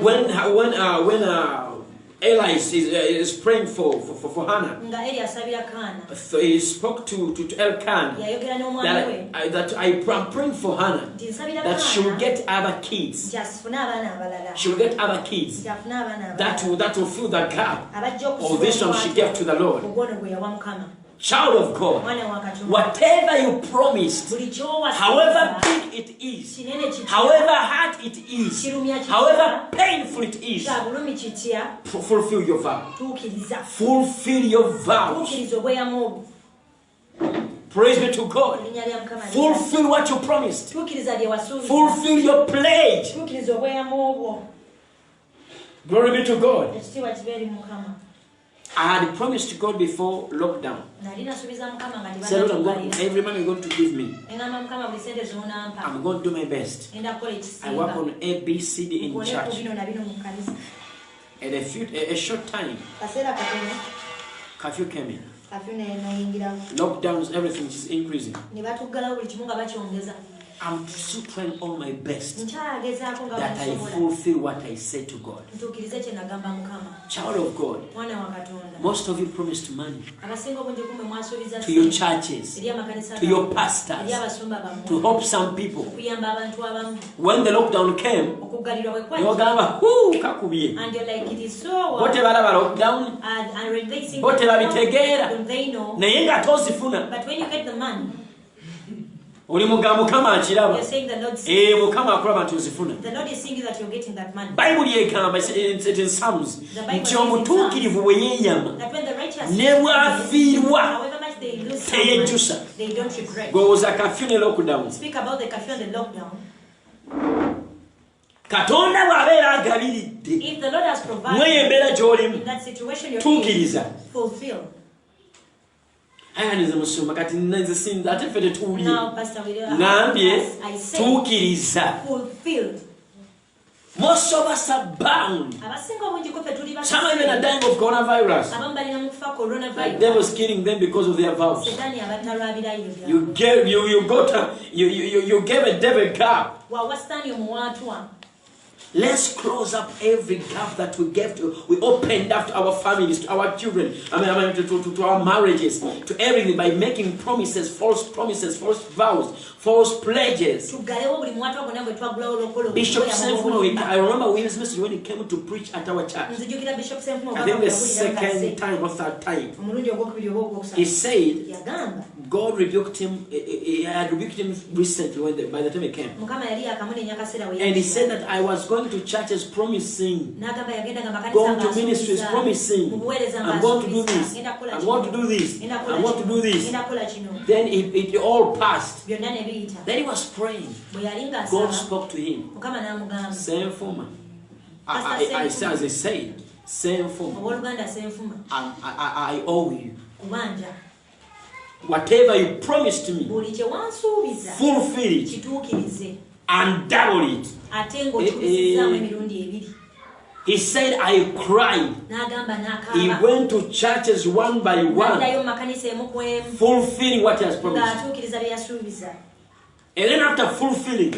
When Eli is praying for Hannah. So he spoke to Elkanah that I'm praying for Hannah that she will get other kids. She will get other kids that will fill the gap of this one she gave to the Lord. Child of God, whatever you promised, however big it is, however hard it is, however painful it is, fulfill your vow. Fulfill your vows. Praise be to God. Fulfill what you promised. Fulfill your pledge. Glory be to God. I had promised to God before lockdown. Say, Lord, every money you're going to give me, I'm going to do my best. I work on A, B, C, D in church. And a short time, curfew came in. Lockdowns, everything is increasing. I'm still trying all my best that I fulfill what I said to God. Child of God, most of you promised money to your churches, to your pastors, to help some people. When the lockdown came, you're going, and you're like, it is so. Whatever lockdown, whatever they know. But when you get the money, you're saying the Lord sees. The Lord is seeing that you're getting that money. Bible it in Psalms. That when the righteous however they lose someone, they don't regret. Speak about the curfew and the lockdown. If the Lord has provided in that situation you're in, fulfill. Now, Pastor, I say, fulfilled. Most of us are bound. Some even are dying of coronavirus. The devil's killing them because of their vows. You gave a devil gap. Let's close up every gap that we gave to. We opened up to our families, to our children, to our marriages, to everything by making promises, false vows, false pledges. Bishop Sseruyange, I remember William's message when he came to preach at our church. I think the second time or third time. He said God rebuked him. He had rebuked him recently by the time he came. And he said that I was going to churches promising, going to ministries promising, I'm going to do this, I'm going to do this, I'm going to do this. Then it all passed. Then he was praying. God spoke to him. Same form. I said, as I said, same form. I owe you. Whatever you promised to me, fulfill it and double it. He said, I cried. He went to churches one by one, fulfilling what he has promised. And then after fulfilling,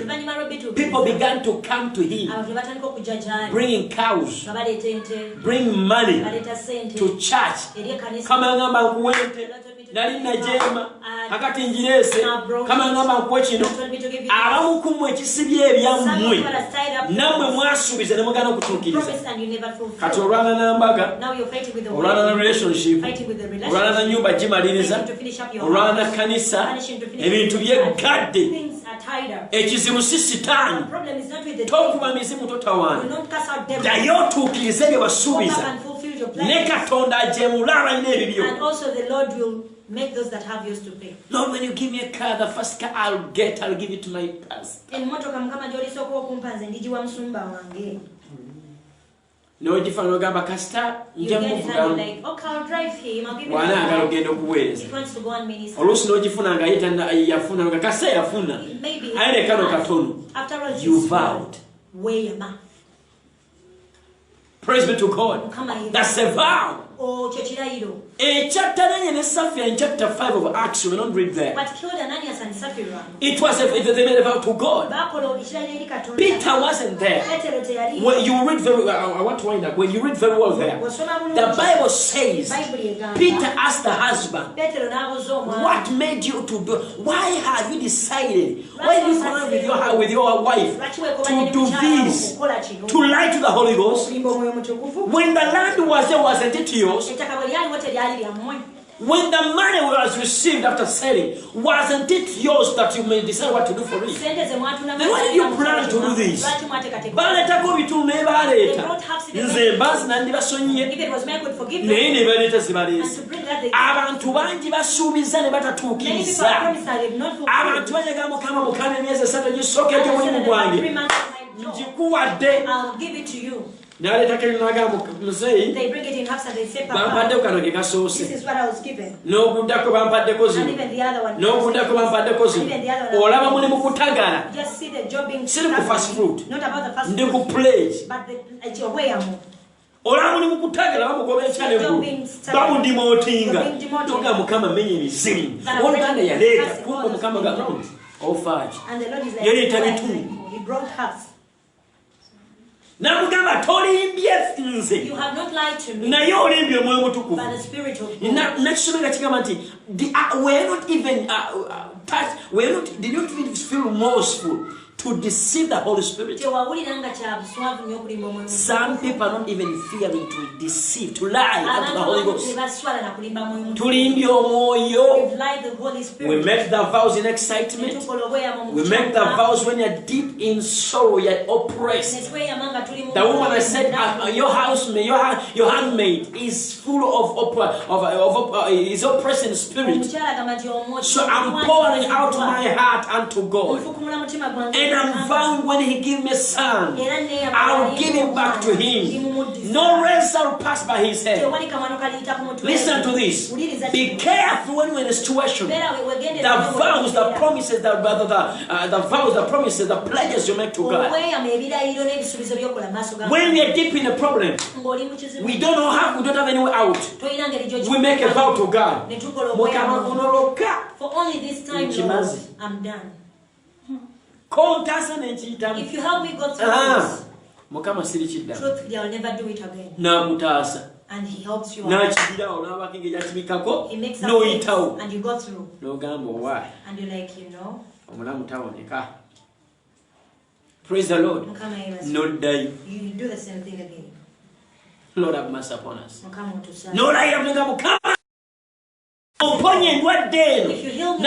people began to come to him, bringing cows, bring money to church. Nali najema akati njirese kama ngamba nkwekino abamukumwe kisibye ebyammwe namwe mwasubiza nemugana okutuukiriza kati olwana n'ambaga olwana na relationship olwana na nyumba gimaliriza olwana na kanisa ebintu byegadde ekizibu si sitaani tokuba mizimu totawaana ddayo otuukirize bye wasuubiza ne Katonda ajemula abalina ebibyo. And also the Lord will make those that have yours to pay. Lord, when you give me a car, the first car I'll give it to my pastor. No different gamba kasta njamuvugalo like okay I'll drive him I'll give him wana agenda okuweza he wants to go on ministry olusi no jifuna nga yafuna nga kasa yafuna aile kano katono after all you vowed wema. Praise be to God. That's a vow. Oh, chechirayiro. Chapter 9 and Sapphira in chapter 5 of Acts, we don't read there. It was they made a vow to God. Peter wasn't there. When you read very well, I want to wind up. When you read very well there, the Bible says Peter asked the husband, what made you to do? Why have you decided? Why did you plan with your wife to do this? To lie to the Holy Ghost? When the land was there, wasn't it yours? When the money was received after selling, wasn't it yours that you may decide what to do for it? Then why did you plan to do this? If it was made with forgiveness, abantu bangi basuubiza ne batatuukiriza abantu banyagamba mukama mukama emyezi esatu gisooka ebyo mulimu gwange ngikuwadde I'll give it to you. They bring it in halves and they say, Papa, this is what I was given. No, and even the other one. No, even the other one. Just see the job being fast fruit. Not about the fast fruit. But it's your way. Olabuli mukutagala bamugoba ekyale bamu demotinga toga mukama menye mizimu oluganda yaleeta kumba mukama gakundi ofaaji yaleeta bitundu he brought hearts. Namugamba tolimbye nze You have not lied to me. Naye olimbye omwoyo mutukuvu. By the Spirit of God. Nakisomera kigamba nti we're not even did not even feel remorseful. to deceive the Holy Spirit. Some people are not even fearing to deceive, to lie unto the Holy Ghost. We make the vows in excitement. We make the vows when you're deep in sorrow, you're oppressed. The woman I said, your housemaid, your handmaid is full of is oppressed in spirit. So I'm pouring out my heart unto God. And I'm vowing when He gives me a son, I'll give him back to Him. No razor will pass by his head. Listen to this. Be careful when you're in a situation. The vows, the promises, the vows, the promises, the pledges you make to God. When we are deep in a problem, we don't know how, we don't have any way out. We make a vow to God. For only this time, Lord, I'm done. If you help me go through this, truthfully, I'll never do it again. And He helps you out. He makes a fix, and you go through. And you're like, praise the Lord. Not die. You do the same thing again. Lord have mercy upon us. No lie. If you heal me,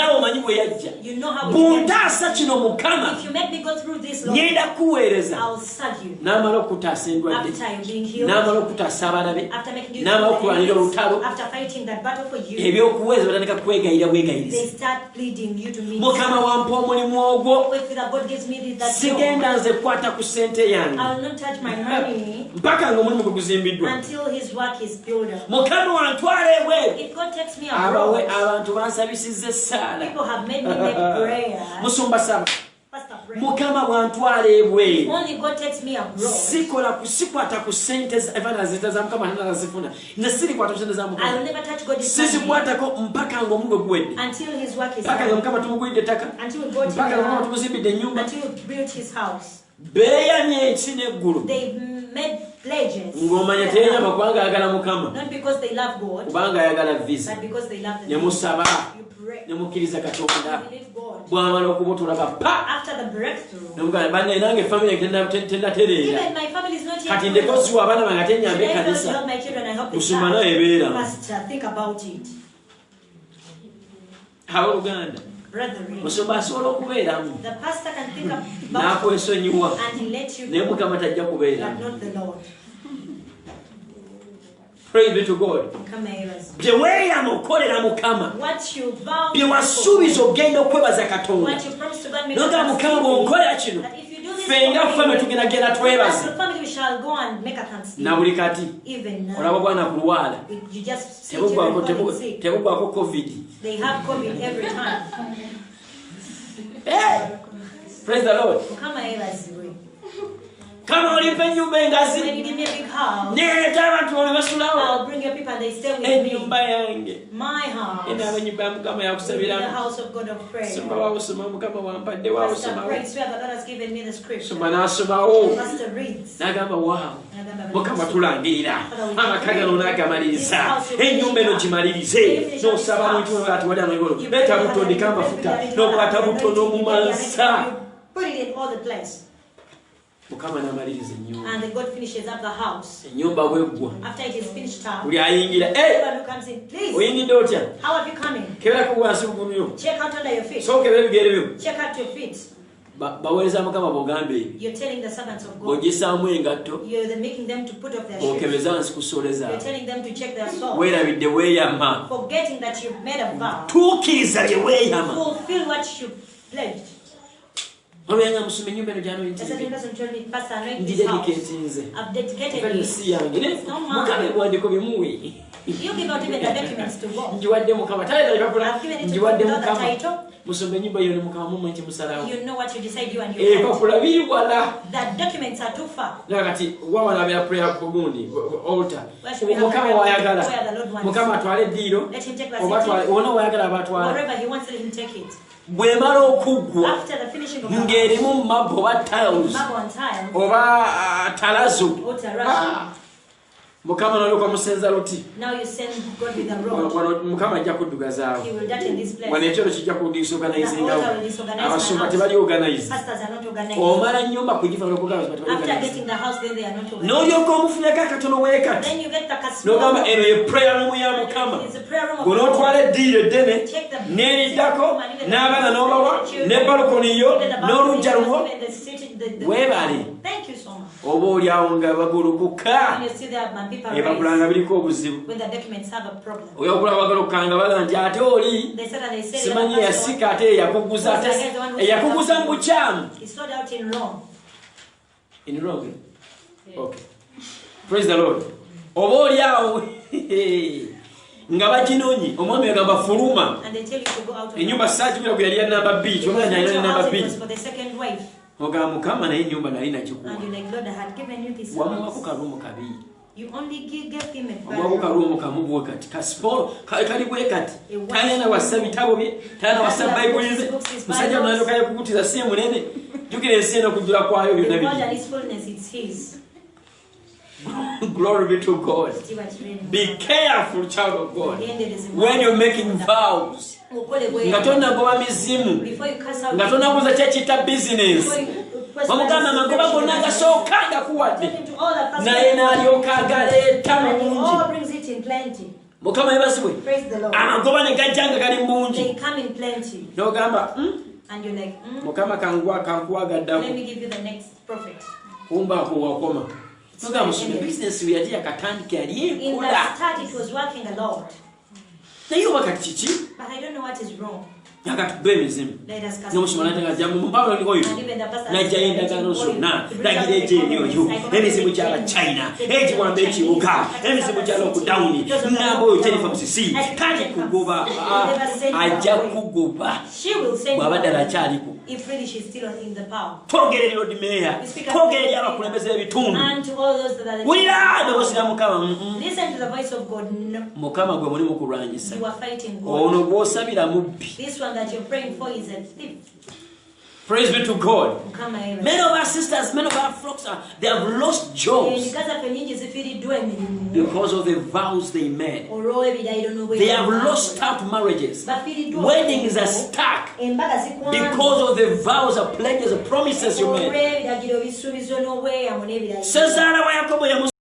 you know how to if you make me go through this, Lord, I'll serve you. After you're being healed, after making you after fighting that battle for you, they start pleading you to me. If God gives me that job, I'll not touch my money until His work is built up. If God takes me abroad, people have made me make prayer. Mukama bwantwale ebwe only God takes me abroad. Sikwata ku sente evana zitaza mukama nazifuna nesiri kwata kusente za mukama. I will never touch God's sisi kwata ko mpaka ngo mungo gwedde until His work is done. Mpaka mukama tumugwidde taka until we go to mpaka mukama tumuzibidde nyumba until we build His house. Beyanye ekine eggulu. They made pledges. Ngomanya tenya makubanga ayagala mukama. Not because they love God. Kubanga ayagala visa. But because they love the Nemusaba. You pray. Nemukiriza Katonda. Believe God. Bwamala okubotola pa. After the breakthrough. Nemugamba banne nange family tenda terera. Even my family is not yet. Kati ndekozi wa bana bangatenya mbe kanisa. Love my children. I hope they Musumana ebera. Pastor, think about it. How Uganda? Brethren, the pastor can think about it and he let you go, but not the Lord. Praise be to God. The way I'm Mukama. What you vow, what you promise to God, that if you do this, the family shall go and make a thanksgiving. Even now, you just see sick. They have COVID every time. Hey! Praise the Lord. Come on, when you give me a big house, I'll bring your people and they stay with me. My house. The house of God of prayer. Pastor, pray, swear that God has given me the scripture. Pastor reads. Mukama tulangirira amakagano n'agamaliriza ennyumba eno gimalirize n'osaba muntu ati wali amagolo leeta buto ndika amafuta n'okwata buto n'omumansa. Put it in all the place. Mukama n'amaliriza ennyumba. And God finishes up the house. Ennyumba bweggwa. After it is finished up. Buli ayingira. Everyone who comes in, please. Oyingidde otya? How are you coming? Keberako wansi bugunyo. Check out under your feet. Sookebera ebigere byo. Check out your feet. Baweereza Mukama bw'ogamba ebyo. You're telling the servants of God. Bw'ogisaamu engatto. You're making them to put off their shoes. Okebeza wansi ku ssole zaabwe. You're telling them to check their soul. Weerabidde weeyama. Forgetting that you've made a vow. Tuukiriza bye weeyama. Fulfill what you pledged. Olwenga musome ennyumba eno gy'anoyintirira. I've dedicated it. Mukama ebiwandiiko bimuwe. You give out even the documents to God. Njiwadde Mukama taleta I've given it to God without the title. Musome ennyumba yone Mukama mumwe nti musalawo. You know what you decide you and your ebipapula biri wala. The documents are too far. Nakati wawala abera prayer gundi altar. Mukama wayagala. Mukama atwale eddiiro. Let him take the ono wayagala abatwala. Wherever he wants, let him take it. Bwemala okuggwa ng'erimu mabbo oba tiles oba talazo Mukama nalyoka musenza luti. Now you send God with a rod. Mukama ajja kuddugazaawo. He will that in this place. Wano ekyolo kijja kudisorganizingawo. Abasumba tebaliorganize. Pastors are not organized. Omala nnyumba kugiva olwokugaba after getting the house, then they are not organized. N'olyoka omufunako akatono weekati. Then you get the kasuma. N'ogamba eno ye prayer room ya Mukama. Gw'onootwala eddiiro eddene n'eriddako n'abaana n'obawa ne balukoni yo n'olujja luno weebale. Thank you so much. Oba olyawo nga bagulukuka ebagulanga biriko obuzibu oyogula bagalukanga bala nti ate oli simanyi eyasika ate eyakuguza eyakuguza mu bukyamu. In wrong? Okay. Praise the Lord. Oba olyawo nga baginonye omwami agamba fuluma ennyumba saagibira gwe yali ya namba B kyomanya yali namba B ogamba Mukama naye ennyumba nali nakikuwa wamuwako kalumu kabiri omuwako kalumu kamu bwe kati kali bwe kati talina wassa bitabo bye talina wassa bayibuli ze musajja munalyoka yakukutiza si munene jjukira ensi eno okujjula kwayo byonna biri. Glory be to God. Be careful, child of God, when you're making vows. Nga tonnagoba mizimu, nga tonnaguza kyekiyita business. Omugamba amagoba gonna agasooka agakuwadde naye n'alyoka agaleeta mu bungi. Mukama yebazibwe. Amagoba ne gajja nga gali mu bungi. N'ogamba Mukama kankuwagaddako. Kumbaako wakoma. Business we are katandika yali ekola. Naye oba kati kiki? But I don't know what is wrong. Yakatubba emizimu. N'omusumba n'atega mu mpawulo oyo n'ajja endagaano zonna lagira egy'eryoyo emizimu gy'aba China egiwamba ekibuga emizimu gya lockdown ngamba oyo Jennifer Musisi tali kugoba ajja kugoba bw'aba ddala akyaliko. Twogere eri Lord Mayor, twogere eri abakulembeze b'ebitundu. Wulira eddoboozi lya Mukama. Mukama gwe muli mu kulwanyisa. Ono gw'osabira mubbi. That you're praying for is a thief. Praise be to God. Many of our sisters, many of our flocks, they have lost jobs because of the vows they made. They have lost out marriages. Weddings are stuck because of the vows, the pledges, the promises you made.